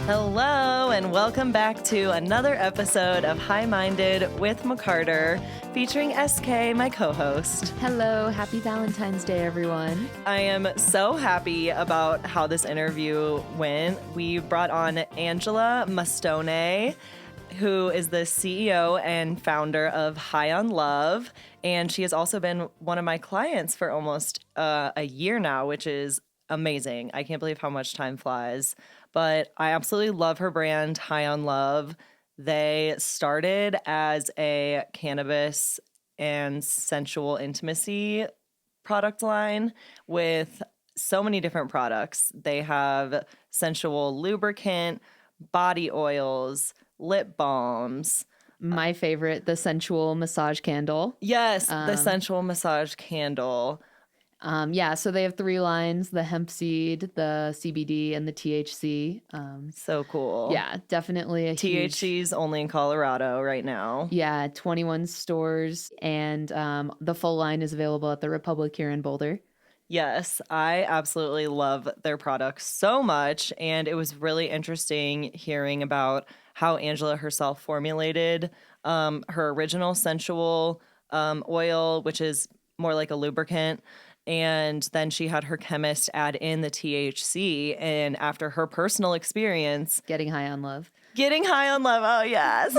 Hello, and welcome back to another episode of High Minded with McCarter, featuring SK, my co-host. Hello, happy Valentine's Day, everyone. I am so happy about how this interview went. We brought on Angela Mustone, who is the CEO and founder of High on Love, and she has also been one of my clients for almost a year now, which is amazing. I can't believe how much time flies. But I absolutely love her brand, High on Love. They started as a cannabis and sensual intimacy product line with so many different products. They have sensual lubricant, body oils, lip balms. My favorite, the sensual massage candle. Yes, the sensual massage candle. So they have 3 lines, the hemp seed, the CBD, and the THC. So cool. Yeah, definitely a THC's only in Colorado right now. Yeah, 21 stores, and the full line is available at the Republic here in Boulder. Yes, I absolutely love their products so much, and it was really interesting hearing about how Angela herself formulated her original sensual oil, which is more like a lubricant. And then she had her chemist add in the THC. And after her personal experience, Getting high on love. Oh, yes.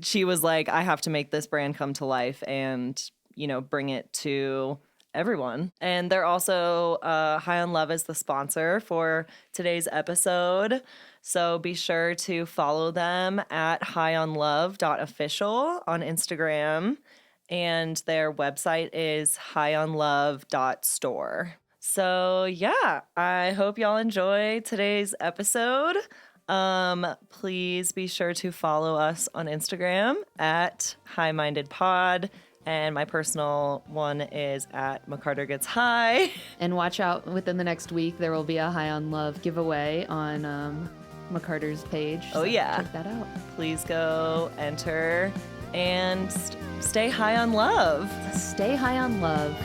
She was like, I have to make this brand come to life and, bring it to everyone. And they're also, High on Love is the sponsor for today's episode. So be sure to follow them at highonlove.official on Instagram. And their website is highonlove.store. So yeah, I hope y'all enjoy today's episode. Please be sure to follow us on Instagram at HighMindedPod. And my personal one is at McCarter Gets High. And watch out, within the next week, there will be a High on Love giveaway on McCarter's page. Oh, yeah. Check that out. Please go enter and stay high on love. Stay high on love.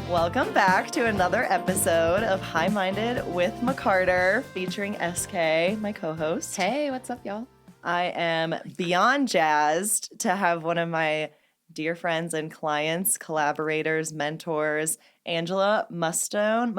Welcome back to another episode of High Minded with McCarter, featuring SK, my co-host. Hey, what's up, y'all? I am beyond jazzed to have one of my dear friends and clients, collaborators, mentors, Angela Mustone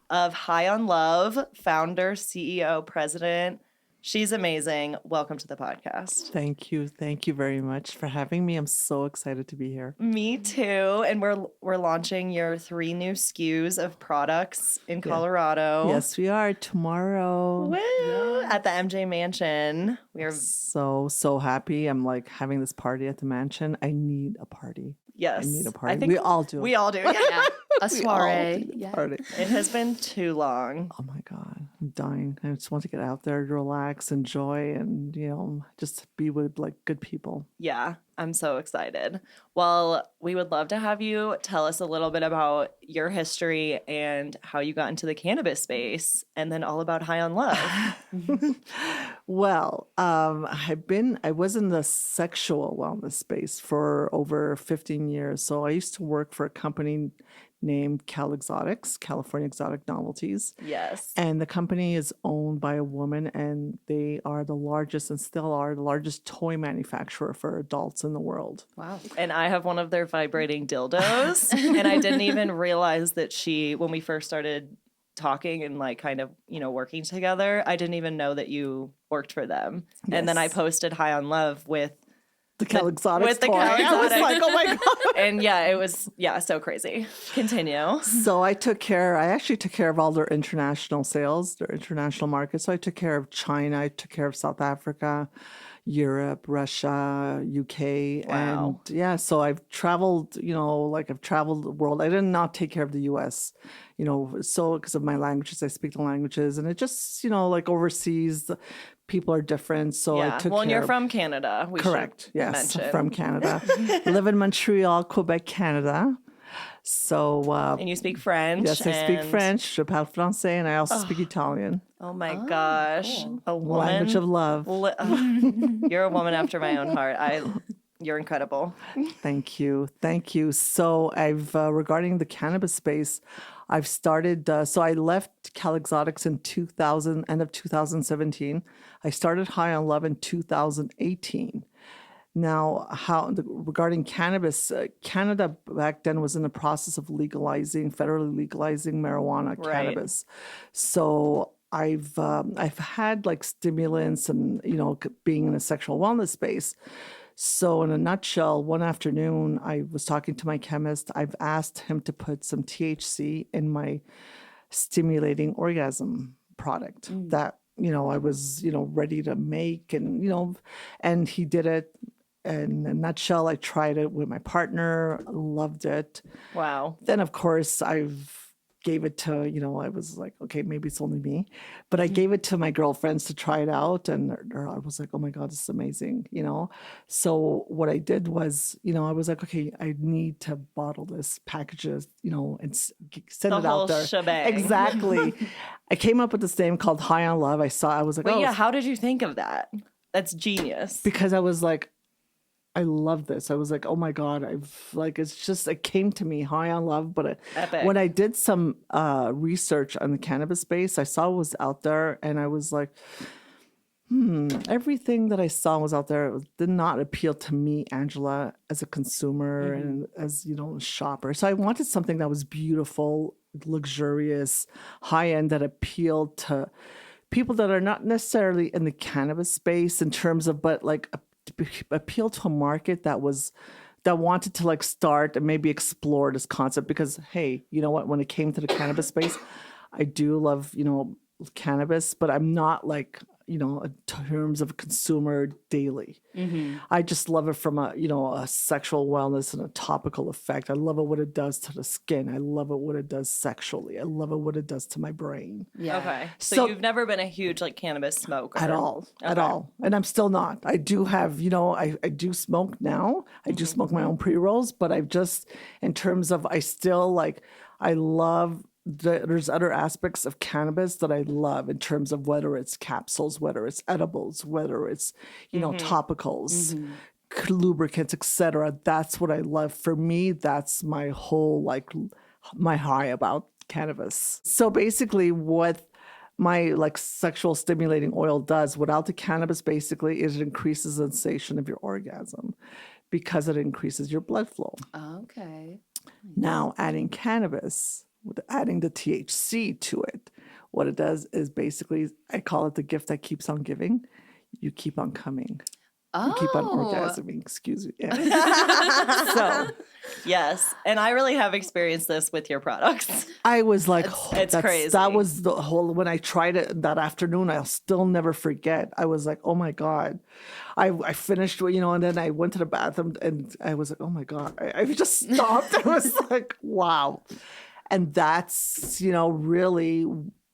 of High on Love, founder, CEO, president. She's amazing. Welcome to the podcast. Thank you. Thank you very much for having me. I'm so excited to be here. Me too. And we're launching your 3 new SKUs of products in Colorado. Yes, we are tomorrow. Woo! Yeah. At the MJ Mansion. We are so happy. I'm like having this party at the mansion. I need a party. Yes. I need a party. I think we all do. We all do. Yeah. A soiree. Party. It has been too long. Oh my God. I'm dying. I just want to get out there, relax, enjoy, and, just be with like good people. Yeah, I'm so excited. Well, we would love to have you tell us a little bit about your history and how you got into the cannabis space, and then all about High on Love. Well, I was in the sexual wellness space for over 15 years. So I used to work for a company named California Exotic Novelties. Yes. And the company is owned by a woman, and they are the largest and still are the largest toy manufacturer for adults in the world. Wow. And I have one of their vibrating dildos. And I didn't even realize that when we first started talking and like kind of, working together, I didn't even know that you worked for them. Yes. And then I posted High on Love with the Exotic with the toy. I was like, oh my God. And yeah, it was, so crazy. Continue. So I actually took care of all their international sales, their international markets. So I took care of China, I took care of South Africa, Europe, Russia, UK. Wow. And yeah, so I've traveled, I've traveled the world. I did not take care of the US, so because of my languages, I speak the languages, and it just, overseas, people are different. So I took and care you're from Canada. Correct. Yes, mention. from Canada. Live in Montreal, Quebec, Canada. So and you speak French. Yes, I speak French. Je parle français, and I also speak Italian. Oh my gosh, cool. a woman, language of love. You're a woman after my own heart. You're incredible. Thank you. Thank you. So I've, regarding the cannabis space, I've started, so I left Cal Exotics in 2000, end of 2017. I started High on Love in 2018. Now, regarding cannabis, Canada back then was in the process of federally legalizing marijuana, cannabis. So I've had like stimulants and being in a sexual wellness space. So in a nutshell, one afternoon I was talking to my chemist. I've asked him to put some THC in my stimulating orgasm product that I was ready to make, and he did it. In a nutshell, I tried it with my partner, loved it. Wow. Then, of course, gave it to, I was like, okay, maybe it's only me. But I gave it to my girlfriends to try it out. And I was like, oh my God, this is amazing, So what I did was, I was like, okay, I need to bottle this, package it, and send it whole out there. shebang. Exactly. I came up with this name called High on Love. I was like, But yeah, how did you think of that? That's genius. because I was like, I love this. I was like, oh my God, it came to me, High on Love. But Epic. when I did some research on the cannabis space, I saw it was out there and I was like, everything that I saw was out there. It did not appeal to me, Angela, as a consumer and as, a shopper. So I wanted something that was beautiful, luxurious, high end, that appealed to people that are not necessarily in the cannabis space in terms of, but like appeal to a market that wanted to like start and maybe explore this concept. Because hey, you know what, when it came to the cannabis space, I do love cannabis, but I'm not like in terms of consumer daily. I just love it from a sexual wellness and a topical effect. I love it what it does to the skin. I love it what it does sexually. I love it what it does to my brain. Yeah. Okay. So you've never been a huge like cannabis smoker At all. And I'm still not. I do have, I do smoke now. I do smoke my own pre-rolls, but I've just, in terms of, I still like, I love, there's other aspects of cannabis that I love in terms of whether it's capsules, whether it's edibles, whether it's, topicals, lubricants, etc. That's what I love. For me, that's my whole, like, my high about cannabis. So basically what my like sexual stimulating oil does without the cannabis basically is it increases the sensation of your orgasm because it increases your blood flow. Okay. Now adding cannabis, with adding the THC to it, what it does is basically, I call it the gift that keeps on giving. You keep on coming. You keep on orgasming, excuse me. Yeah. So, Yes. And I really have experienced this with your products. I was like, It's crazy. That was the whole, when I tried it that afternoon, I'll still never forget. I was like, oh my God. I finished, and then I went to the bathroom and I was like, oh my God. I just stopped. I was like, wow. And that's, really,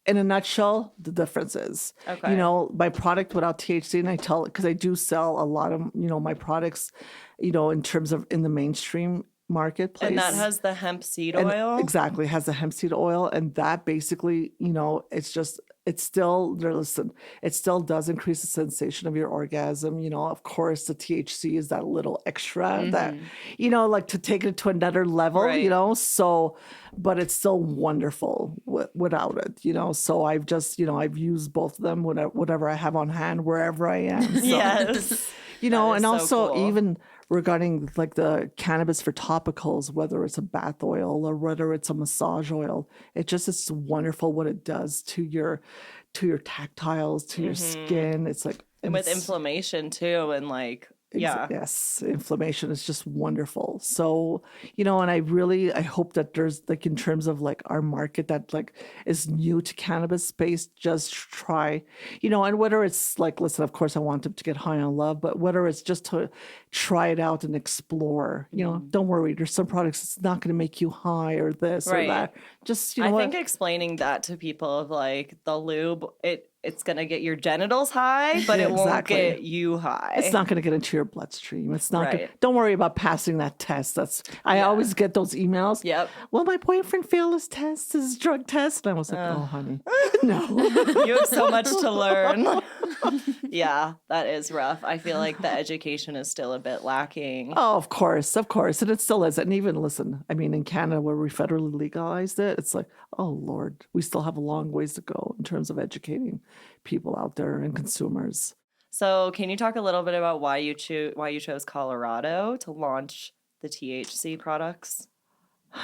in a nutshell, the difference is. Okay. My product without THC, and I tell it because I do sell a lot of, my products, in terms of in the mainstream marketplace. And that has the hemp seed oil? Exactly, has the hemp seed oil. And that basically, it still does increase the sensation of your orgasm. Of course, the THC is that little extra that, like to take it to another level, Right. So, but it's still wonderful without it, So I've just, I've used both of them, whatever I have on hand, wherever I am. So, Yes. and That is so also cool. even regarding like the cannabis for topicals, whether it's a bath oil or whether it's a massage oil, it's wonderful what it does to your tactiles, to your skin. It's like, And with inflammation too. And like, yeah. Yes, inflammation is just wonderful. So, and I hope that there's like in terms of like our market that like is new to cannabis space, just try, and whether it's like, listen, of course I want them to get high on love, but whether it's just to try it out and explore, don't worry. There's some products it's not going to make you high or this Right. or that. Just, I think explaining that to people of like the lube, it's going to get your genitals high, but it won't Exactly. get you high. It's not going to get into your bloodstream. It's not. Right. Don't worry about passing that test. I always get those emails. Yep. Well, my boyfriend failed his test, his drug test, and I was like, oh, honey, no. You have so much to learn. Yeah, that is rough. I feel like the education is still a bit lacking. Oh, of course, and it still is. And even listen, I mean, in Canada where we federally legalized it, it's like, oh Lord, we still have a long ways to go in terms of educating people out there and consumers. So, can you talk a little bit about why you chose Colorado to launch the THC products?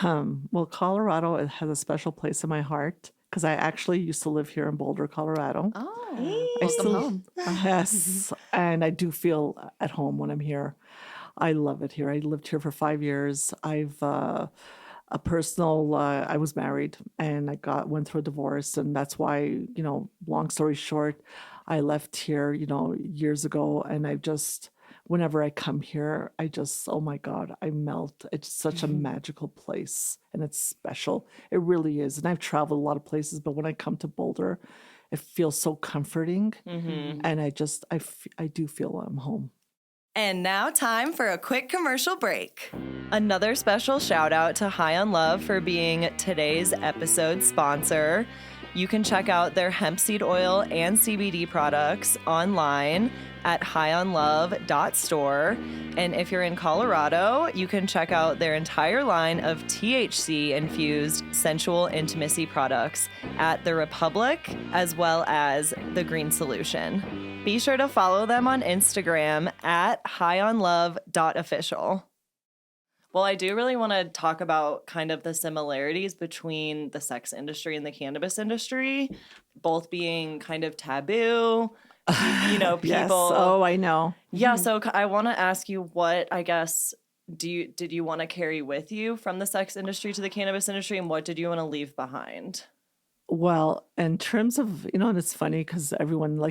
Well, Colorado, it has a special place in my heart because I actually used to live here in Boulder, Colorado. Oh, I welcome still, home. yes, and I do feel at home when I'm here. I love it here. I lived here for 5 years. I've a personal. I was married and went through a divorce, and that's why, long story short, I left here, years ago, and I just. Whenever I come here, oh my God, I melt. It's such a magical place and it's special. It really is. And I've traveled a lot of places, but when I come to Boulder, it feels so comforting. And I do feel I'm home. And now, time for a quick commercial break. Another special shout out to High on Love for being today's episode sponsor. You can check out their hemp seed oil and CBD products online at highonlove.store. And if you're in Colorado, you can check out their entire line of THC-infused sensual intimacy products at The Republic, as well as The Green Solution. Be sure to follow them on Instagram at highonlove.official. Well, I do really want to talk about kind of the similarities between the sex industry and the cannabis industry, both being kind of taboo. People. Yes. Oh, I know. Yeah. So I want to ask you what, I guess, did you want to carry with you from the sex industry to the cannabis industry, and what did you want to leave behind? Well, in terms of, and it's funny because everyone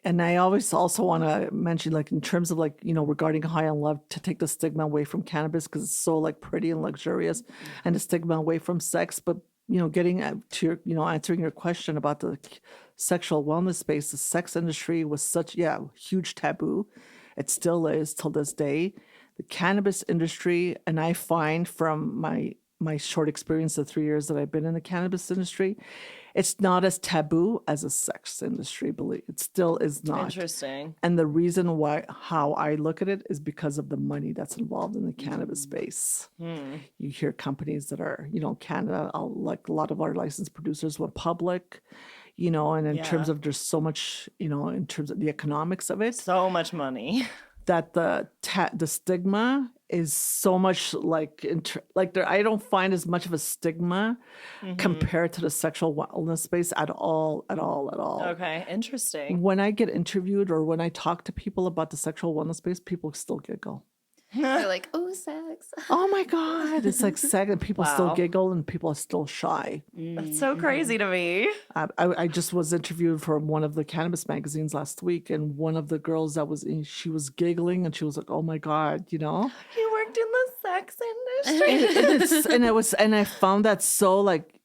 and I always also want to mention in terms of regarding High on Love to take the stigma away from cannabis because it's so pretty and luxurious and the stigma away from sex. But, getting to your, answering your question about the sexual wellness space, the sex industry was such, huge taboo. It still is till this day. The cannabis industry, and I find from my short experience, the 3 years that I've been in the cannabis industry, it's not as taboo as a sex industry, believe it still is not. Interesting. And the reason how I look at it is because of the money that's involved in the cannabis space. You hear companies that are, Canada, like a lot of our licensed producers went public, and in terms of there's so much, in terms of the economics of it, So much money. that the stigma is so much there. I don't find as much of a stigma compared to the sexual wellness space at all. Okay, interesting. When I get interviewed or when I talk to people about the sexual wellness space, people still giggle. They're like, oh, sex. Oh my God, it's like sex, and people still giggle, and people are still shy. That's so crazy to me. I just was interviewed for one of the cannabis magazines last week, and one of the girls that was in, she was giggling, and she was like, "Oh my God," You worked in the sex industry. and I found that so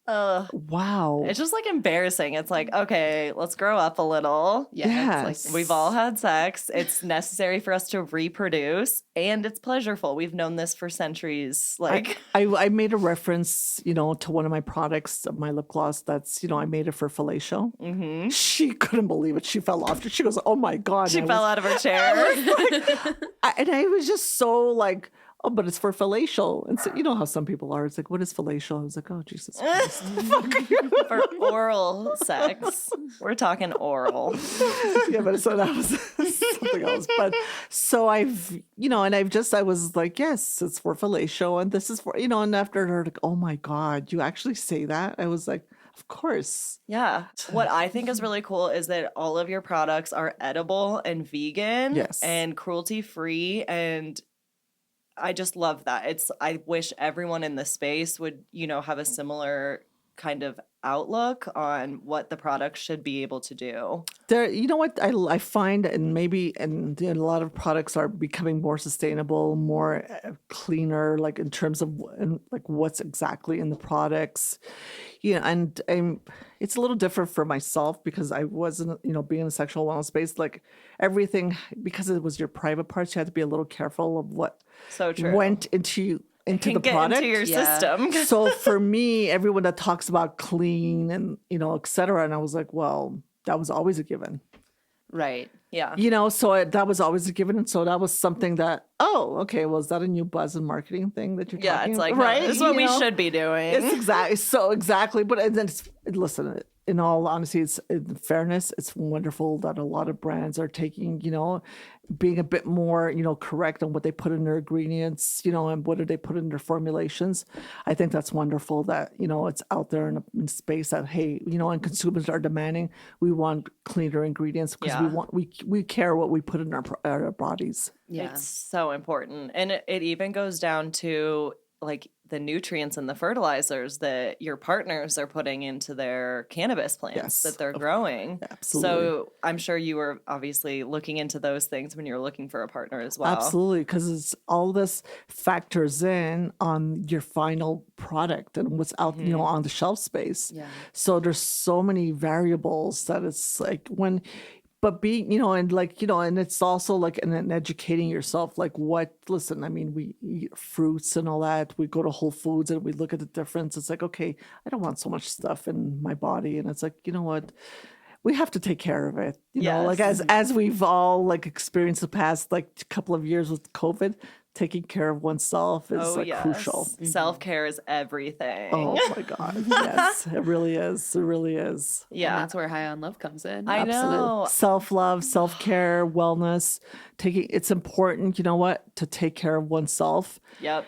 wow. It's just embarrassing. It's okay, let's grow up a little. Yeah. Yes. We've all had sex. It's necessary for us to reproduce, and it's pleasureful. We've known this for centuries. I made a reference, to one of my products, my lip gloss. That's, I made it for fellatio. Mm-hmm. She couldn't believe it. She fell off. She goes, "Oh my God!" She fell out of her chair. And I was just so oh, but it's for fellatio. And so, how some people are. It's what is fellatio? I was like, oh, Jesus Christ. For oral sex. We're talking oral. Yeah, but so that was something else. But so I've, I was like, yes, it's for fellatio. And this is for, and after her, oh my God, you actually say that? I was like, of course. Yeah. What I think is really cool is that all of your products are edible and vegan. Yes. And cruelty free. And I just love that. I wish everyone in the space would, have a similar kind of outlook on what the products should be able to do. There, what I find, and a lot of products are becoming more sustainable, more cleaner, in terms of what's exactly in the products. And it's a little different for myself because I wasn't, being in the sexual wellness space, everything, because it was your private parts, you had to be a little careful of what So true. went into the get product. into your system. So for me, everyone that talks about clean and, et cetera, and I was like, well, that was always a given. Right. Yeah. So that was always a given. And so that was something that, oh, okay, well, is that a new buzz and marketing thing that you're Yeah, talking it's about? like, Right? no, this is what we should be doing. It's exactly. But and then listen, in all honesty, it's in fairness, it's wonderful that a lot of brands are taking, being a bit more, correct on what they put in their ingredients, and what do they put in their formulations. I think that's wonderful that, it's out there in space that, hey, and consumers are demanding, we want cleaner ingredients because Yeah. we care what we put in our bodies. Yeah. It's so important. And it even goes down to like the nutrients and the fertilizers that your partners are putting into their cannabis plants Yes. that they're growing. Absolutely. So I'm sure you were obviously looking into those things when you were looking for a partner as well. Absolutely, because it's all this factors in on your final product and what's out, on the shelf space. Yeah. So there's so many variables that it's like but being, and it's also like and educating yourself, like listen, I mean, we eat fruits and all that. We go to Whole Foods and we look at the difference. It's like, okay, I don't want so much stuff in my body. And it's like, you know what? We have to take care of it, like as we've all like experienced the past like couple of years with COVID, taking care of oneself is crucial. Self-care is everything. Oh my God. Yes, it really is. It really is. Yeah. And that's where High on Love comes in. I know. Self-love, self-care, wellness, it's important, to take care of oneself. Yep.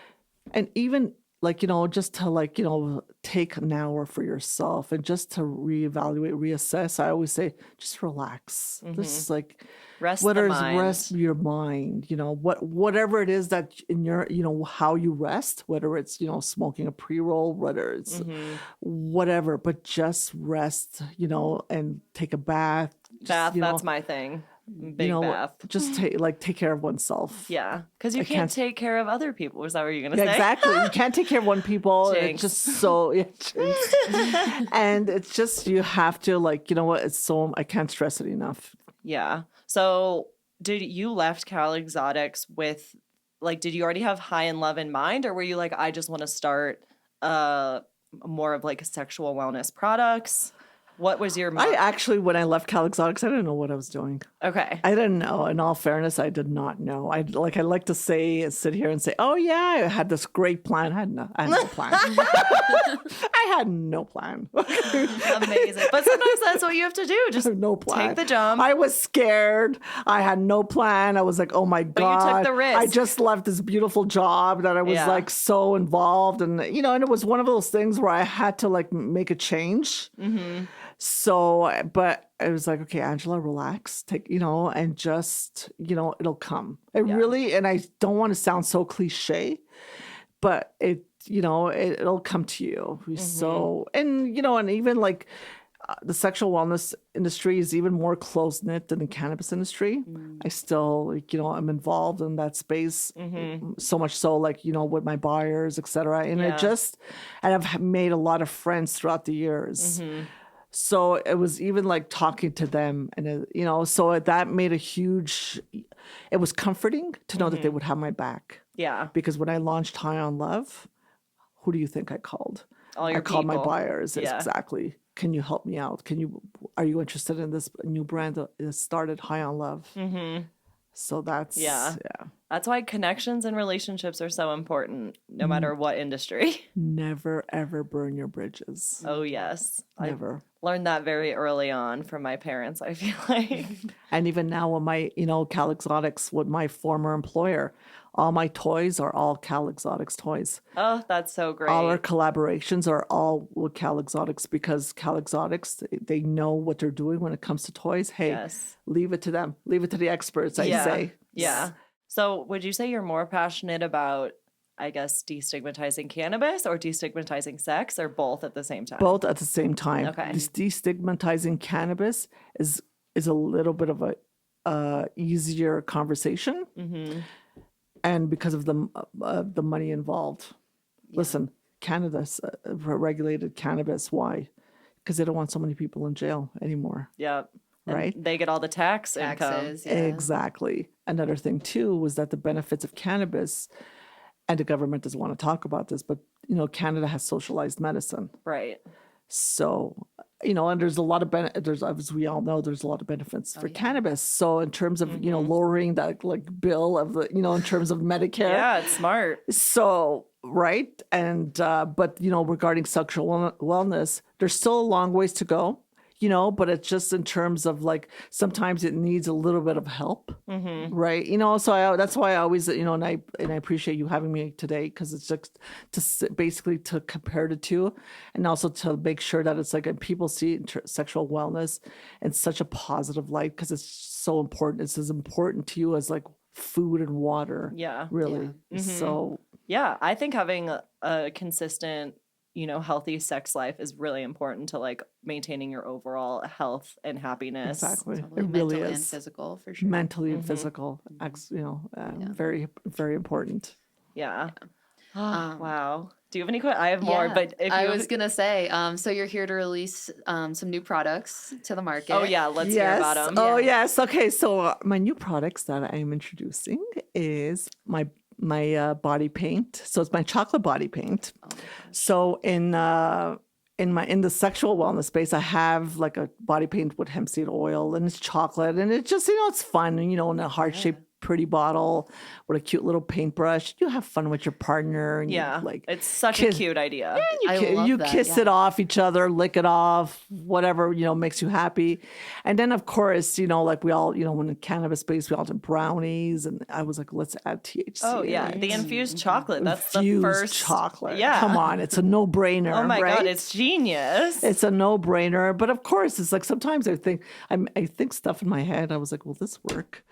And even like, just to take an hour for yourself and just to reevaluate, reassess. I always say, just relax. This is like, Rest whether the it's mind. rest your mind, whatever it is that in your, how you rest, whether it's, smoking a pre-roll, whether it's whatever, but just rest, and take a bath. Bath, Just, that's my thing. Big bath. Just take care of oneself. Yeah, because you can't can't- take care of other people. Is that what you're going to Yeah, say? exactly. You can't take care of one people. Jinx. It's just so, jinx. And it's just, you have to I can't stress it enough. Yeah. So did you left Cal Exotics with, did you already have High and Love in mind? Or were you like, I just want to start more of like sexual wellness products? What was your I actually, when I left Cal Exotics, I didn't know what I was doing. Okay. I didn't know. In all fairness, I did not know. I like to sit here and say, oh yeah, I had this great plan. I had no plan. I had no plan. Amazing. But sometimes that's what you have to do. Just No plan. take the jump. I was scared. I had no plan. I was like, oh my you God. took the risk. I just left this beautiful job that I was Yeah. like so involved. And, and it was one of those things where I had to like make a change. Mm-hmm. So, but I was like, okay, Angela, relax, take, and just, it'll come. Really, and I don't want to sound so cliche, but it'll come to you. So, and, and even like the sexual wellness industry is even more close knit than the cannabis industry. I still, I'm involved in that space so much so, with my buyers, et cetera. And and I've made a lot of friends throughout the years. So it was even like talking to them and, so that made it was comforting to know that they would have my back. Yeah. Because when I launched High on Love, who do you think I called? All your I called my people. buyers. Yeah. Exactly. Can you help me out? Are you interested in this new brand that started High on Love? So that's, That's why connections and relationships are so important, no matter what industry. Never, ever burn your bridges. Oh, yes. Never. I learned that very early on from my parents, I feel like. And even now with my, Cal Exotics, with my former employer, all my toys are all Cal Exotics toys. Oh, that's so great. All our collaborations are all with Cal Exotics because Cal Exotics, they know what they're doing when it comes to toys. Hey, Yes. leave it to them. Leave it to the experts, I say. Yeah. So would you say you're more passionate about, I guess, destigmatizing cannabis or destigmatizing sex, or both at the same time? Both at the same time. Okay. This destigmatizing cannabis is a little bit of a easier conversation. And because of the money involved. Listen, Canada's regulated cannabis. Why? Because they don't want so many people in jail anymore. Yep. And Right? they get all the taxes. Taxes. Yeah. Exactly. Another thing too was that the benefits of cannabis, and the government doesn't want to talk about this, but Canada has socialized medicine. Right. So and there's a lot of there's, as we all know, there's a lot of benefits for cannabis. So in terms of, lowering that like bill of the, in terms of Medicare. Yeah, it's smart. So, right. And, but, regarding sexual wellness, there's still a long ways to go, but it's just in terms of like, sometimes it needs a little bit of help. Right. So that's why I always, and I appreciate you having me today, because it's just basically to compare the two, and also to make sure that it's like, and people see sexual wellness in such a positive light, because it's so important. It's as important to you as like food and water. Yeah. Really. So. Yeah, I think having a consistent, healthy sex life is really important to like maintaining your overall health and happiness. Exactly. Totally. It really Mental is. and physical, for sure. Mentally and physical, very, very important. Yeah. Wow. Do you have any questions? I have more, but if I you was gonna say, so you're here to release some new products to the market. Oh yeah, let's hear about them. Oh yes. Okay. So my new products that I am introducing is my body paint. So it's my chocolate body paint. So in the sexual wellness space, I have like a body paint with hemp seed oil, and it's chocolate, and it's just, it's fun, in a heart-shaped pretty bottle with a cute little paintbrush. You have fun with your partner. And Yeah, you, like, it's such a cute idea. You kiss it off each other, lick it off, whatever, makes you happy. And then, of course, like we all, when in cannabis space, we all did brownies. And I was like, let's add THC. Oh, yeah. The infused chocolate. That's infused the first. chocolate. Yeah. Come on. It's a no-brainer. Oh, my right? God. It's genius. It's a no-brainer. But of course, it's like sometimes I think stuff in my head. I was like, will this work?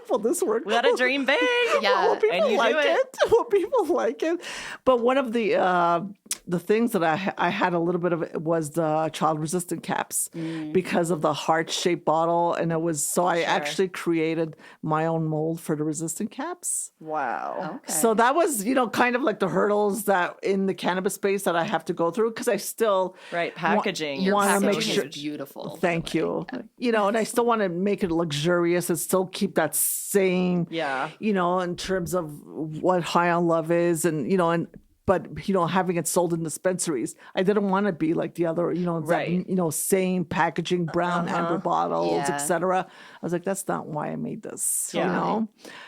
Will this work? We got to dream big. Yeah. Will people like it? Will people like it? But one of the things that I had a little bit of it was the child-resistant caps, because of the heart-shaped bottle. And it was, so I actually created my own mold for the resistant caps. Wow. Okay. So that was, kind of like the hurdles that in the cannabis space that I have to go through, because I still packaging. Your wanna packaging make sure- is beautiful. Thank you. And I still want to make it luxurious and still keep that same, in terms of what High on Love is, but having it sold in dispensaries. I didn't want to be like the other, that, same packaging, brown amber bottles, etc. I was like, that's not why I made this,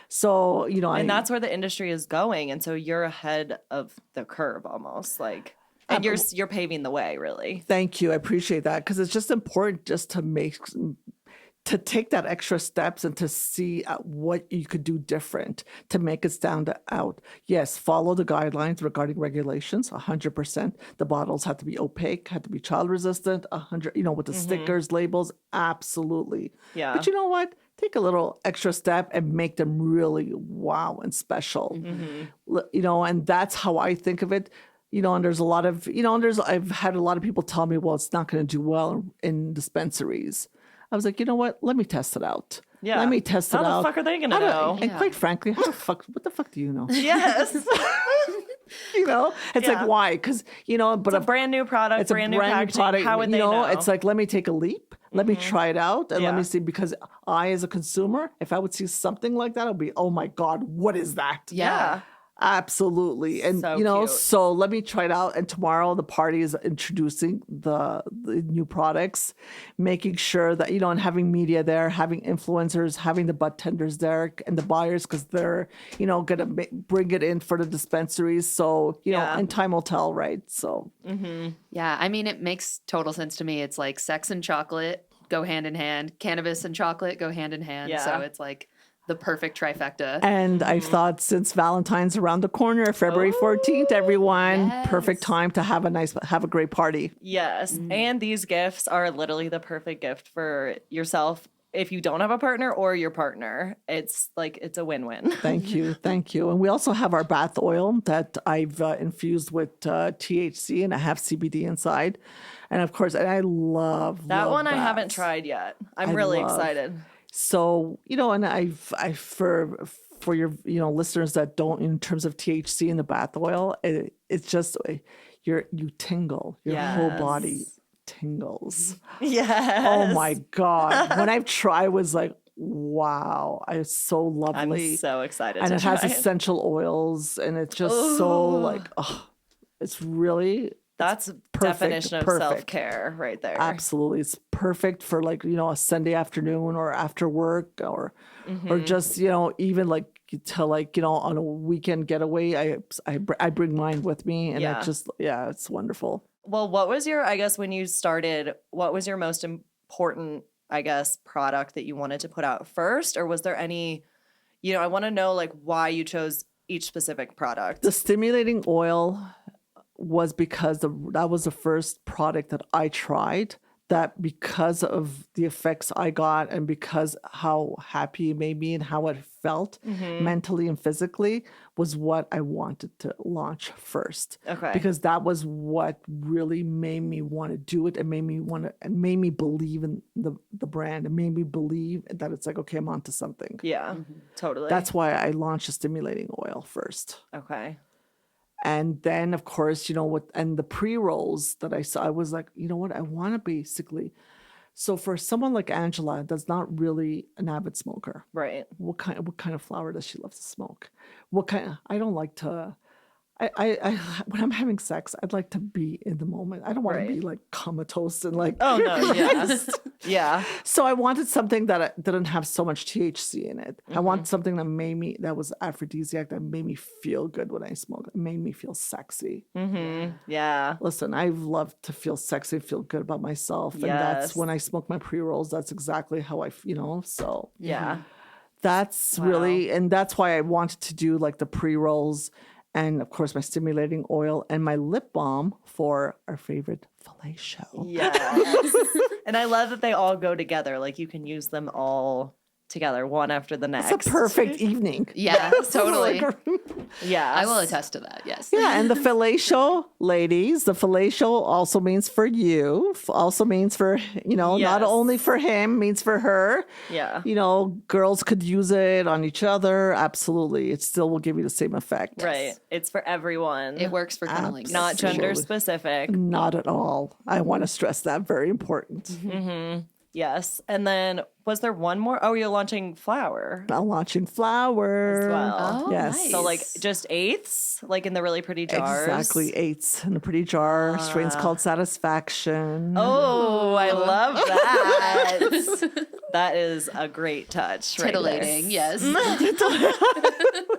So, and that's where the industry is going. And so you're ahead of the curve almost, like, and you're paving the way, really. Thank you. I appreciate that, because it's just important just to take that extra steps and to see what you could do different to make it stand out. Yes, follow the guidelines regarding regulations, 100%. The bottles have to be opaque, have to be child resistant, 100, with the stickers, labels, absolutely. Yeah. But you know what? Take a little extra step and make them really wow and special. And that's how I think of it. And there's a lot of, I've had a lot of people tell me, well, it's not going to do well in dispensaries. I was like, you know what? Let me test it out. Yeah. Let me test it out. How the fuck are they going to know? And quite frankly, what the fuck do you know? Yes. It's like, why? Because, but it's a brand new product, it's a brand new packaging. product. How would they know? It's like, let me take a leap. Let me try it out. And let me see, because I, as a consumer, if I would see something like that, I'd be, oh my God, what is that? Yeah. Absolutely. And, So cute. so let me try it out. And tomorrow the party is introducing the new products, making sure that, and having media there, having influencers, having the bud tenders there and the buyers, because they're, going to bring it in for the dispensaries. So, and time will tell, right? So. Yeah. I mean, it makes total sense to me. It's like sex and chocolate go hand in hand. Cannabis and chocolate go hand in hand. Yeah. So it's like the perfect trifecta. And I've thought, since Valentine's around the corner, February 14th, everyone, perfect time to have a great party. Yes. And these gifts are literally the perfect gift for yourself if you don't have a partner or your partner. It's like, it's a win-win. Thank you. Thank you. And we also have our bath oil that I've infused with THC, and I have CBD inside. And of course, I love That one I baths. haven't tried yet. I'm really excited. So, and I for your, listeners that don't, in terms of THC in the bath oil, it's just, you tingle, your whole body tingles. Yes. Oh my God. When I've tried, I was like, wow, it's so lovely. I'm so excited And to it try has essential oils, and it's just so like, oh, it's really That's perfect, definition of perfect. self-care right there. Absolutely. It's perfect for like, a Sunday afternoon or after work or just, even like to like, on a weekend getaway. I bring mine with me and Yeah. it just, it's wonderful. Well, what was your, I guess when you started, what was your most important, I guess, product that you wanted to put out first? Or was there any, I want to know like why you chose each specific product. The stimulating oil was because that was the first product that I tried that because of the effects I got and because how happy it made me and how it felt mentally and physically was what I wanted to launch first. Okay. Because that was what really made me want to do it and made me believe in the brand and made me believe that it's like, okay, I'm onto something. Yeah, totally. That's why I launched a stimulating oil first. Okay. And then, of course, and the pre-rolls that I saw, I was like, you know what? I want to basically. So for someone like Angela, that's not really an avid smoker. Right. What kind of flower does she love to smoke? I don't like to. When I'm having sex, I'd like to be in the moment. I don't want to be like comatose and like. Oh no! Yeah. Yeah. So I wanted something that didn't have so much THC in it. I wanted something that was aphrodisiac, that made me feel good when I smoked. It made me feel sexy. Yeah. Listen, I love to feel sexy, feel good about myself. And that's when I smoke my pre-rolls. That's exactly how so. Yeah. That's really, and that's why I wanted to do like the pre-rolls and of course my stimulating oil and my lip balm for our favorite fellatio. Yes. And I love that they all go together. Like you can use them all together, one after the next. It's a perfect evening. Yeah, totally. Yeah. I will attest to that. Yes. Yeah, and the fellatio, ladies, the fellatio also means for you, also means for, not only for him, means for her. Yeah. Girls could use it on each other. Absolutely. It still will give you the same effect. Right. It's for everyone. It works for cunnilingus. Not gender specific. Not at all. I want to stress that. Very important. Yes. And then was there one more? Oh, you're launching flower I'm launching flower. as well. Oh, Yes. nice. So like just eighths, like in the really pretty jars. Exactly. 8s in a pretty jar. Strains called Satisfaction. Oh, I love that. That is a great touch. Titillating, yes.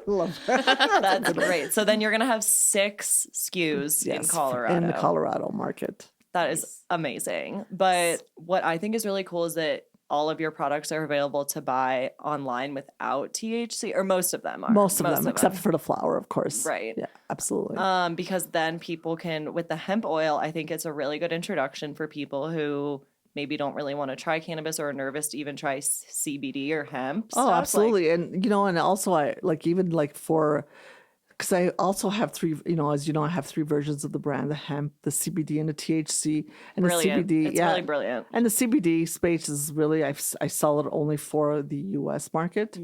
Love that. That's great. So then you're going to have 6 SKUs in Colorado. In the Colorado market. That is amazing. But what I think is really cool is that all of your products are available to buy online without THC, or most of them are. Most of them, except for the flower, of course. Right. Yeah, absolutely. Because then people can, with the hemp oil, I think it's a really good introduction for people who maybe don't really want to try cannabis or are nervous to even try CBD or hemp. Oh, stuff. absolutely. And, and also I because I also have 3, as you know, I have 3 versions of the brand, the hemp, the CBD, and the THC. And Brilliant. the CBD, It's really brilliant. And the CBD space is really, I sell it only for the U.S. market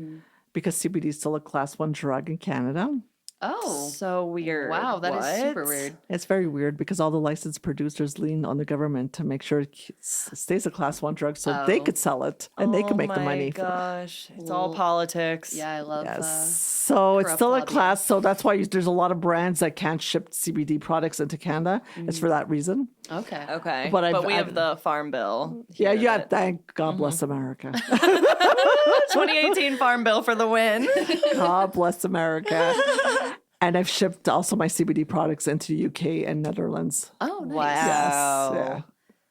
because CBD is still a class 1 drug in Canada. Oh. So weird. Wow, that is super What? weird. It's very weird because all the licensed producers lean on the government to make sure it stays a class 1 drug so they could sell it and they could make the money. Oh my gosh. It's all politics. Yeah, I love So it's still a lobbying. class. So that's why there's a lot of brands that can't ship CBD products into Canada. It's for that reason. Okay. Okay. But But we have the Farm Bill. Yeah, here yeah. that- Thank God bless America. 2018 Farm Bill for the win. God bless America. And I've shipped also my CBD products into UK and Netherlands. Oh, nice. Wow. Yeah.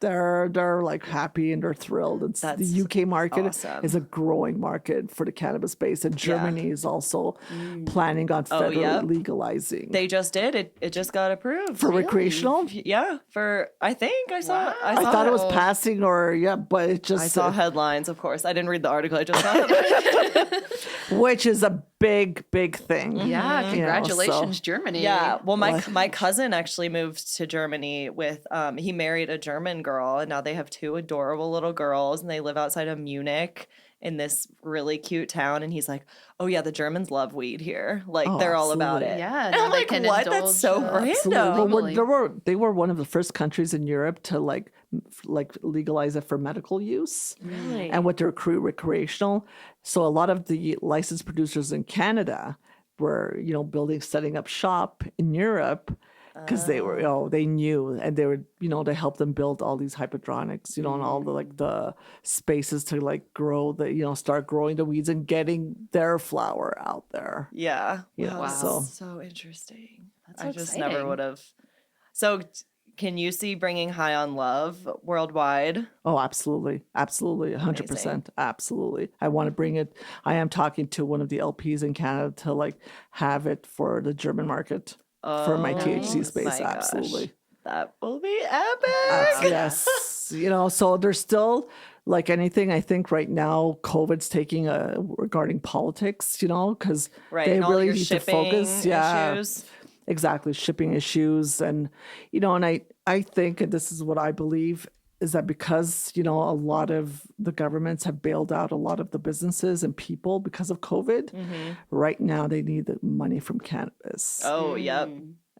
They're like happy and they're thrilled. It's That's the UK market awesome. is a growing market for the cannabis space, and Germany is also planning on federally yep. legalizing They just did it. It just got approved. for recreational. Yeah, for I think I saw. Wow. I thought it was passing, but it just I saw headlines. Of course, I didn't read the article. I just saw headlines. which is a big thing. Yeah, so- congratulations, Germany. Yeah. Well, my cousin actually moved to Germany with he married a German girl, and now they have 2 adorable little girls, and they live outside of Munich in this really cute town. And he's like, "Oh yeah, the Germans love weed here. Like they're all about absolutely. it." Yeah, And now I'm they like, can "What? indulge, That's so Absolutely. random." Well, they were one of the first countries in Europe to like legalize it for medical use. Really? And with their recreational. So a lot of the licensed producers in Canada were, setting up shop in Europe because they were, they knew, and they were, they helped them build all these hydroponics, and all the like the spaces to like grow the, start growing the weeds and getting their flower out there. Yeah. Yeah, Wow. so So interesting. That's I so just exciting. never would have. So, can you see bringing High on Love worldwide? oh, absolutely, absolutely, 100%, absolutely. I want to bring it. I am talking to one of the LPs in Canada to like have it for the German market for my THC space. my gosh. Absolutely. That will be epic. Yes. So there's still like anything. I think right now COVID's taking regarding politics, because Right. they And all really your need to shipping focus. Yeah, issues. exactly. Shipping issues. And, and I think, and this is what I believe, is that because, a lot of the governments have bailed out a lot of the businesses and people because of COVID, right now they need the money from cannabis. Oh, yep.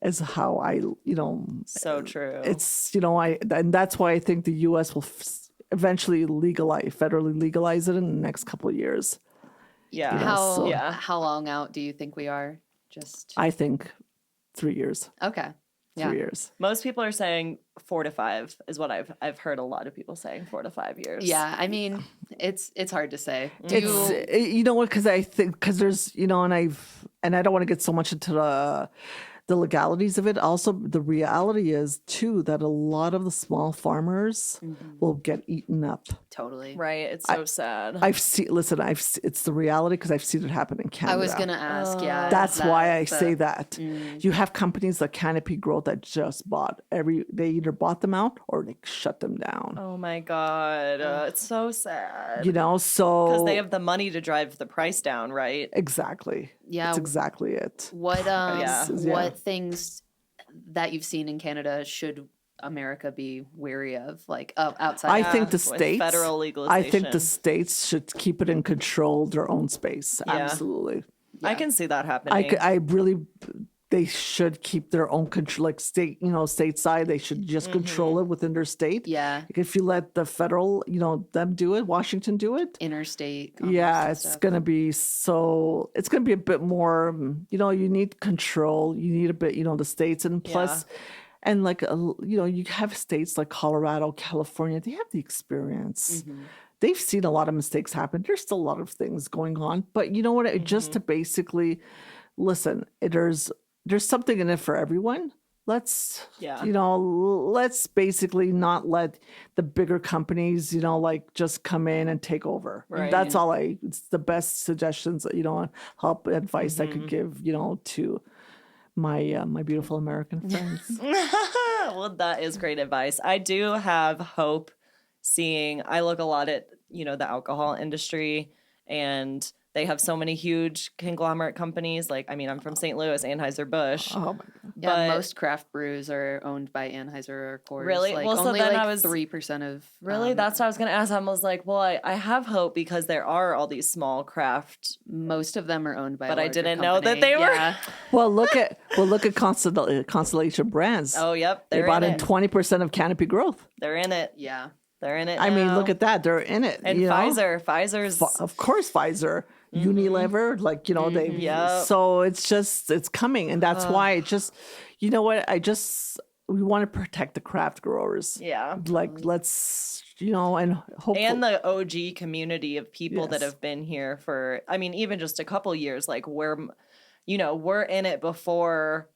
Is how I, So true. it's, and that's why I think the U.S. will eventually federally legalize it in the next couple of years. yeah. How long out do you think we are? Just I think 3 years. okay. 3 years. Most people are saying 4 to 5 is what I've heard a lot of people saying 4 to 5 years. Yeah, I mean, it's hard to say. You know what? Because I think there's and I don't want to get so much into the legalities of it. Also, the reality is too that a lot of the small farmers will get eaten up. Totally. Right. It's so sad. It's the reality because I've seen it happen in Canada. I was gonna ask. Yeah, That's why I say that. You have companies like Canopy Growth that just they either bought them out or they shut them down. Oh my God. It's so sad. So Because they have the money to drive the price down, right? exactly. Yeah. That's exactly it. What Yeah. what things that you've seen in Canada should America be wary of, like outside? I think the with states, federal I legalization. think the states should keep it in control of their own space. Yeah. Absolutely. I can see that happening. They should keep their own control, like stateside. They should just control it within their state. Yeah. Like if you let the federal, them do it, Washington do it. Interstate commerce Yeah, and it's stuff. going to be it's going to be a bit more, you need control. You need a bit, the states. And plus, and like, you have states like Colorado, California, they have the experience. They've seen a lot of mistakes happen. There's still a lot of things going on. But you know what? Just to basically listen, there's something in it for everyone. Let's basically not let the bigger companies, like just come in and take over. Right. That's all it's the best suggestions, help advice I could give, to my beautiful American friends. Well, that is great advice. I do have hope I look a lot at, the alcohol industry, and they have so many huge conglomerate companies. Like, I mean, I'm from St. Louis, Anheuser-Busch. Oh my God. Yeah, but- most craft brews are owned by Anheuser or Coors. Really? Like, Well, so only then like I was- 3% of Really? That's what I was going to ask. I was like, well, I have hope because there are all these small craft. most of them are owned by. a But I larger didn't know that company. they were- Yeah. Well, look at Constellation Brands. Oh, yep. They They're bought in in it. 20% of Canopy Growth. They're in it. Yeah. They're in it I mean, now. look at that. They're in it. And Pfizer's. Of course, Pfizer, Unilever, they. Yep. So it's coming, and that's why it just, you know what? We want to protect the craft growers. Yeah. Like let's, and hopefully. And the OG community of people that Yes. have been here for, I mean, even just a couple years. Like we're in it before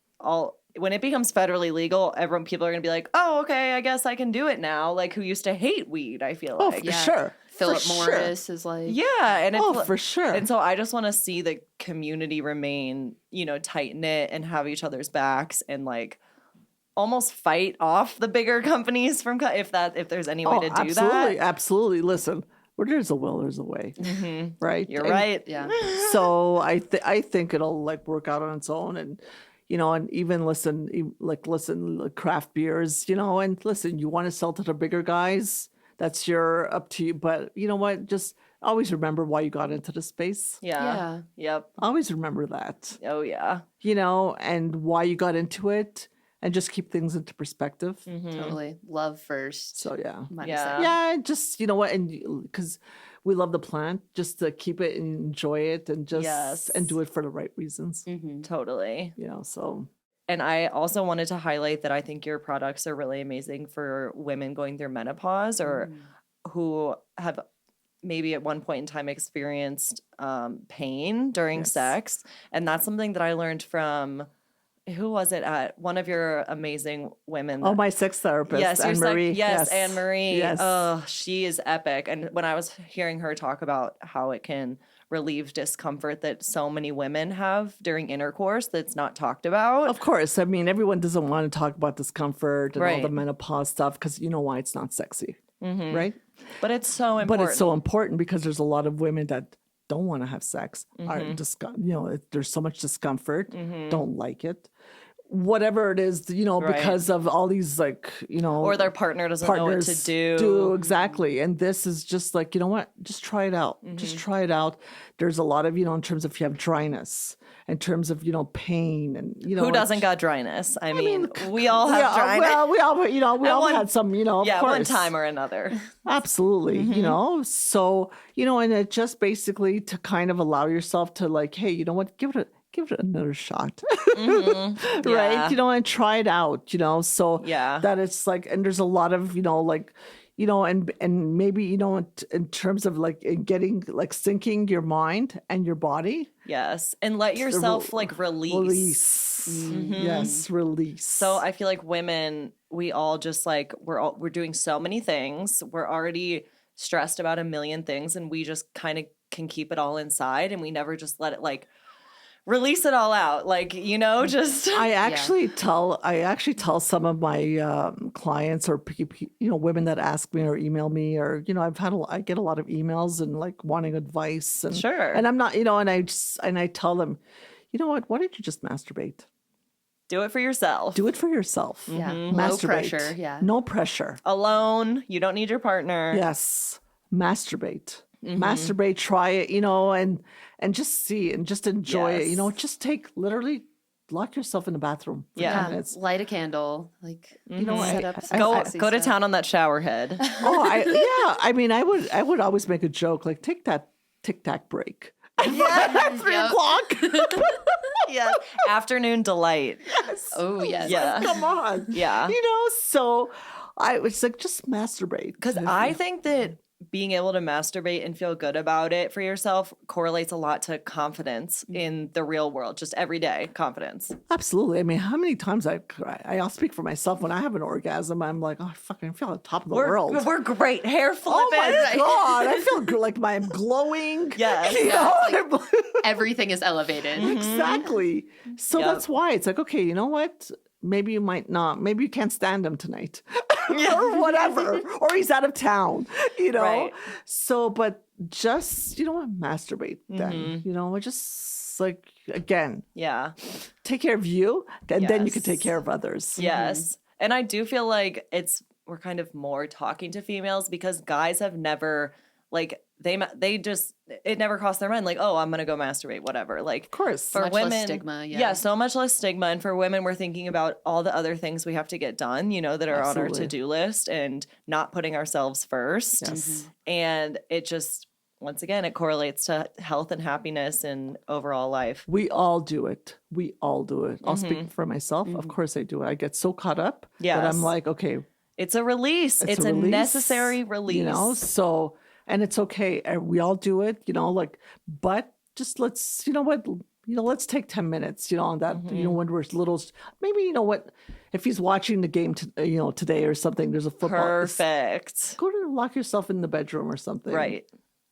when it becomes federally legal, people are going to be like, oh, okay, I guess I can do it now. Like who used to hate weed, I feel Oh, like. for Yeah. sure. Philip For sure. Morris is like. Yeah. And it's, For sure. And so I just want to see the community remain, tight knit and have each other's backs and like almost fight off the bigger companies from if there's any way to do absolutely, that. Absolutely. Listen, where there's a will, there's a way. Right? You're And right. Yeah. So I think it'll like work out on its own, and and even listen, craft beers, and listen, you want to sell to the bigger guys, that's up to you. But you know what? Just always remember why you got into the space. Yeah. Yep. Always remember that, Oh yeah. and why you got into it, and just keep things into perspective. Totally. Love first. So yeah. mindset. Yeah. Yeah, just and because we love the plant, just to keep it and enjoy it, and just Yes. and do it for the right reasons. Totally. So And I also wanted to highlight that I think your products are really amazing for women going through menopause or who have maybe at one point in time experienced pain during sex. And that's something that I learned from, who was it at one of your amazing women? Oh, my sex therapist, Yes, Anne Marie. yes, Anne Marie. Yes. Oh, she is epic. And when I was hearing her talk about how it can relieve discomfort that so many women have during intercourse that's not talked about. Of course. I mean, everyone doesn't want to talk about discomfort and all the Right. menopause stuff because you know why it's not sexy, right? But it's so important. But it's so important because there's a lot of women that don't want to have sex. Are there's so much discomfort, don't like it. Whatever it is, Right. because of all these or their partner doesn't know what to do. Exactly. And this is just like, you know what? Just try it out. Just try it out. There's a lot of, in terms of if you have dryness, in terms of, pain and, Who doesn't got dryness? I mean, we all have dryness. Well, we all one- had some, of yeah, course. one time or another. Absolutely. So, and it just basically to kind of allow yourself to like, hey, you know what? Give it another shot. Yeah. Right? And try it out, so Yeah. that it's like, and there's a lot of, and maybe, in terms of like getting, like syncing your mind and your body. Yes. And let yourself like release. Release. Yes, release. So I feel like women, we all just like, we're doing so many things. We're already stressed about a million things and we just kind of can keep it all inside and we never just let it like release it all out. Like, just. I actually tell some of my clients or women that ask me or email me or I get a lot of emails and like wanting advice and Sure. and I'm not and I tell them, you know what, why don't you just masturbate? Do it for yourself. Do it for yourself. Yeah. Masturbate. Low pressure. Yeah. No pressure. Alone. You don't need your partner. Yes. Masturbate. Masturbate, try it, and just see and just enjoy Yes. it. Just literally lock yourself in the bathroom for Yeah. 10 minutes. Light a candle. Like, I- set up some Go sexy to stuff. town on that shower head. I mean, I would always make a joke like take that tic-tac break. Yeah. 3 Yep. o'clock. Yeah. Afternoon delight. Oh, yes. Yeah. Come on. Yeah. So I was like, just masturbate. Because I think that being able to masturbate and feel good about it for yourself correlates a lot to confidence in the real world, just everyday confidence. Absolutely. I mean, how many times I'll speak for myself when I have an orgasm, I'm like, oh, I fucking feel on top of the world. We're great. Hair flipping. Oh my God. I feel like I'm glowing. Yes. Yeah, it's everything is elevated. Exactly. So Yep. that's why it's like, okay, you know what? Maybe you might not. Maybe you can't stand him tonight or whatever. Or he's out of town, Right. So, but just, masturbate then, just like, again, Yeah. take care of you and then you can Yes. take care of others. Yes. And I do feel like we're kind of more talking to females because guys have never like it never crossed their mind like, oh, I'm gonna go masturbate, whatever. Like, Of course. for Much women, less stigma, yeah. so much less stigma. And for women, we're thinking about all the other things we have to get done, that are on our Absolutely. to-do list and not putting ourselves first. Yes. And it just, once again, it correlates to health and happiness and overall life. We all do it. We all do it. I'll speak for myself. Of course I do it. I get so caught up that Yes. I'm like, okay, It's a release. It's a release, necessary release. So, and it's okay. And we all do it, but just let's, let's take 10 minutes, on that, when we're little, maybe, if he's watching the game, today or something, there's a football. Perfect. Go to lock yourself in the bedroom or something. Right.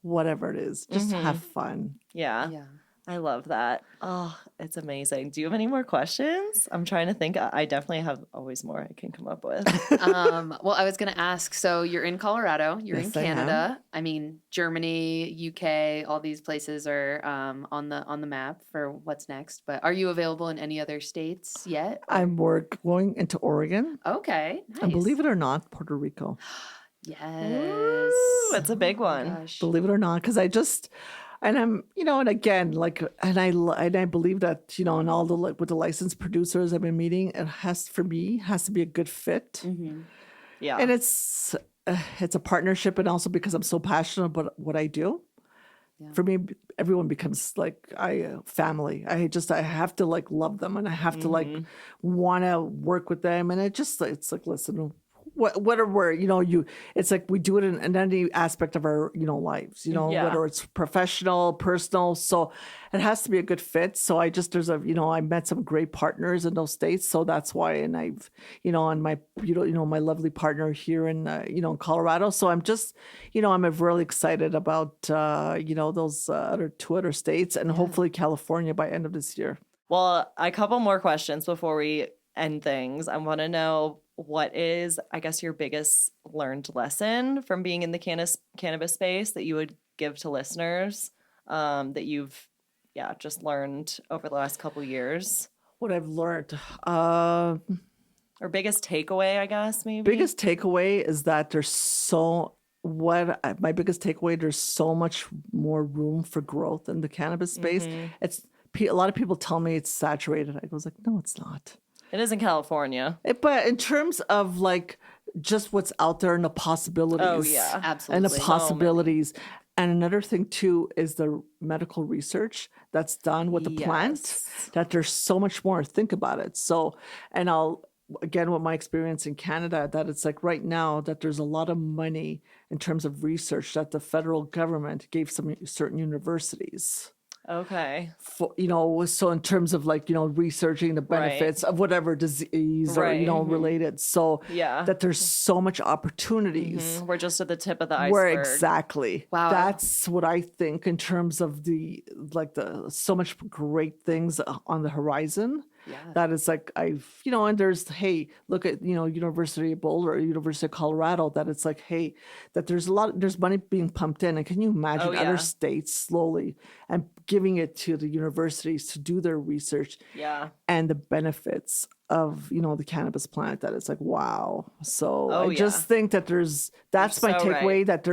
Whatever it is, just have fun. Yeah. Yeah. I love that. Oh, it's amazing. Do you have any more questions? I'm trying to think. I definitely have always more I can come up with. Well, I was going to ask, so you're in Colorado, you're Yes, in I am. Canada. I mean, Germany, UK, all these places are on the map for what's next. But are you available in any other states yet? We're going into Oregon. Okay. Nice. And believe it or not, Puerto Rico. Yes. Ooh, that's a big one. Gosh. Believe it or not, because and I'm, and again, like, and I believe that, and all the, with the licensed producers I've been meeting, it has to be a good fit. Mhm. Yeah. And it's a partnership, and also because I'm so passionate about what I do, for me, everyone becomes like family. I have to like love them, and I have to like want to work with them, and it's like, listen, whatever, it's like we do it in any aspect of our, lives, Yeah. whether it's professional, personal. So it has to be a good fit. So I met some great partners in those states. So that's why, and I've, and my, my lovely partner here in, in Colorado. So I'm just, I'm really excited about, those two other states, and hopefully California by end of this year. Well, a couple more questions before we end things. I want to know, what is, I guess, your biggest learned lesson from being in the cannabis space that you would give to listeners, that you've, just learned over the last couple years? What I've learned, or biggest takeaway, I guess, maybe? Biggest takeaway is that there's so much more room for growth in the cannabis space. It's a lot of people tell me it's saturated. I was like, no, it's not. It is in California. But in terms of like just what's out there and the possibilities. Oh, yeah. Absolutely. And the possibilities. And another thing too is the medical research that's done with the plant, that there's so much more. Think about it. So, and again, with my experience in Canada, that it's like right now that there's a lot of money in terms of research that the federal government gave some certain universities. Okay. So in terms of like, researching the benefits of whatever disease or, related. So that there's so much opportunities. We're just at the tip of the iceberg. Exactly. Wow. That's what I think in terms of so much great things on the horizon. Yeah. That is like, and there's, hey, look at, University of Boulder, University of Colorado, that it's like, hey, that there's money being pumped in. And can you imagine other states slowly and giving it to the universities to do their research and the benefits of, the cannabis plant, that it's like, wow. So I just think that that's my takeaway, that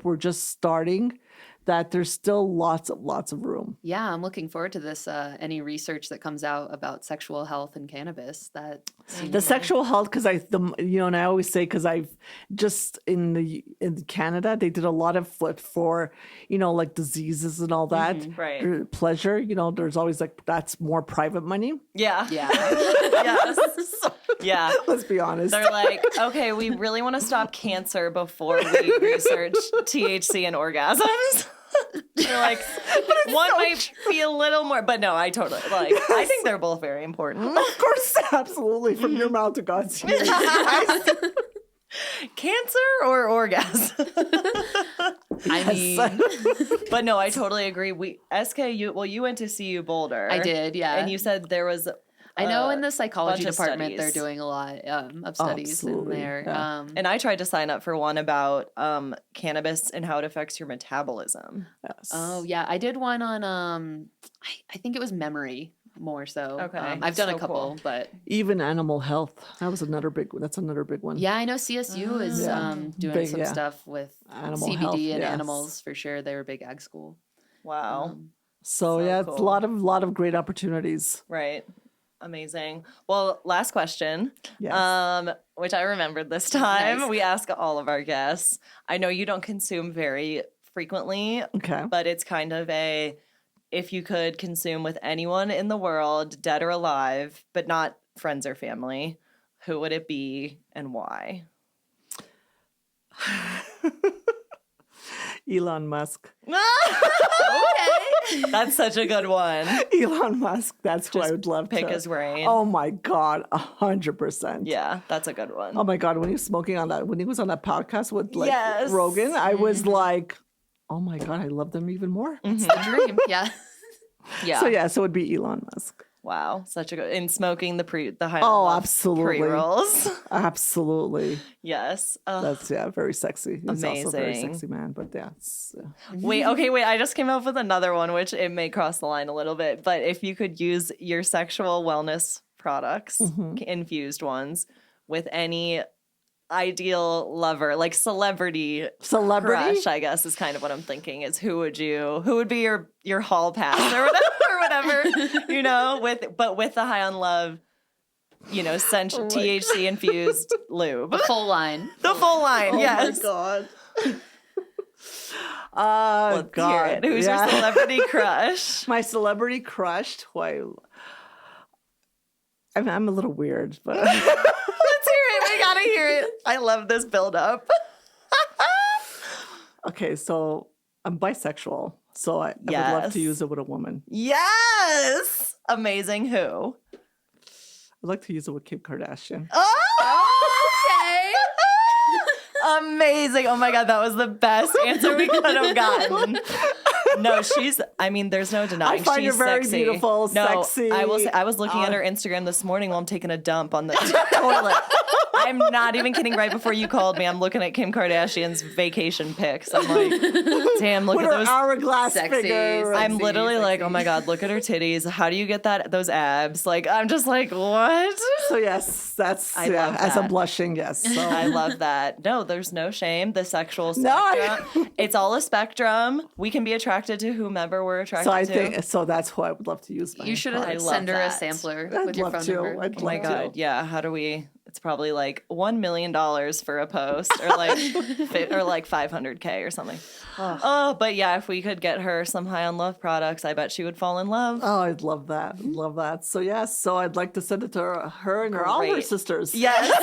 we're just starting, that there's still lots of room. Yeah, I'm looking forward to this. Any research that comes out about sexual health and cannabis. The sexual health, because and I always say, because I've just in Canada, they did a lot of for like diseases and all that. Right. Pleasure. There's always like, that's more private money. Yeah. Yeah. Yes. Yeah. Let's be honest. They're like, okay, we really want to stop cancer before we research THC and orgasms. They're like, one might be a little more, but no, I totally I think they're both very important. Of course, absolutely. From your mouth to God's ears. Cancer or orgasm? I mean, but no, I totally agree. You went to CU Boulder. I did, yeah. And you said there was I know in the psychology bunch of department studies. they're doing a lot of studies Absolutely, in there. yeah. and I tried to sign up for one about cannabis and how it affects your metabolism. Yes. Oh yeah, I did one on I think it was memory more so. Okay. I've done So a couple, cool. but Even animal health. That's another big one. yeah, I know CSU is doing Big, some stuff with Animal CBD health, and yes. animals for sure. They were a big ag school. Wow. So yeah, it's a cool. lot of great opportunities. Right. Amazing. Well, last question. Yes. Which I remembered this time. Nice. We ask all of our guests. I know you don't consume very frequently, Okay. but it's kind of if you could consume with anyone in the world, dead or alive, but not friends or family, who would it be and why? Elon Musk. Okay. That's such a good one. Elon Musk. That's who I Just would love Pick to. his brain. Oh my God, 100%. Yeah, that's a good one. Oh my God, when he was smoking when he was on that podcast with Yes. Rogan, I was like, oh my God, I love them even more. It's the dream. Yeah. Yeah. So it'd be Elon Musk. Wow, such a good. In smoking the high. Oh, absolutely. Pre-rolls. Absolutely. Yes. That's very sexy. He's also a very Amazing. sexy man, but yeah. Wait. I just came up with another one, which it may cross the line a little bit. But if you could use your sexual wellness products, infused ones, with any ideal lover, like celebrity crush, I guess is kind of what I'm thinking. Is who would be your hall pass or whatever, with the high on love, THC infused lube. The full line. The full line, yes. Oh my God. Let's hear it. Who's your celebrity crush? My celebrity crush? I'm a little weird, but Let's hear it. We gotta hear it. I love this build-up. okay, so I'm bisexual, so I would love to use it with a woman. Yes! Amazing. Who? I'd like to use it with Kim Kardashian. Okay. Amazing. Oh my God, that was the best answer we could have gotten. No, there's no denying. I find she's her very sexy. beautiful, sexy. I will say, I was looking at her Instagram this morning while I'm taking a dump on the toilet. I'm not even kidding. Right before you called me, I'm looking at Kim Kardashian's vacation pics. I'm like, damn, look with at her those hourglass Sexy, figure. I'm literally like, oh my God, look at her titties. How do you get those abs? Like, I'm just like, what? So yes, that's I love as I'm that. blushing, yes. So. I love that. No, there's no shame. The sexual No, spectrum. It's all a spectrum. We can be attracted to whomever we're attracted So I to. think that's who I would love to use. You should I love send her a that. sampler I'd with your love phone to. number. I'd Oh my love God, to. yeah. How do we? It's probably like $1 million for a post, or like or like 500K or something. Oh, but yeah, if we could get her some High on Love products, I bet she would fall in love. Oh, I'd love that. Love that. So yes, so I'd like to send it to her and all her Great. sisters. Yes.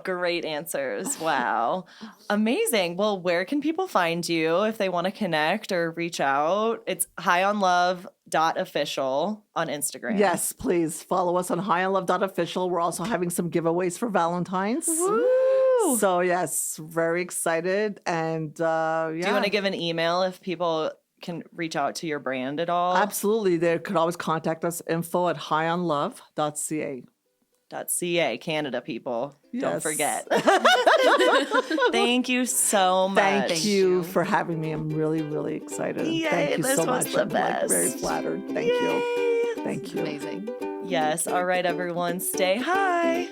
Great answers. Wow. Amazing. Well, where can people find you if they want to connect or reach out? It's highonlove.official on Instagram. Yes, please follow us on highonlove.official. We're also having some giveaways for Valentine's. Woo! So yes, very excited. And yeah. Do you want to give an email if people can reach out to your brand at all? Absolutely. They could always contact us, info@highonlove.ca. .ca, Canada people. Don't Yes. forget. Thank you so much. Thank you for having me. I'm really, really excited. Yay, Thank you this so was much. the I'm like, very best. flattered. Thank you. Yay. Thank you. Amazing. Yes. All right, everyone. Stay high.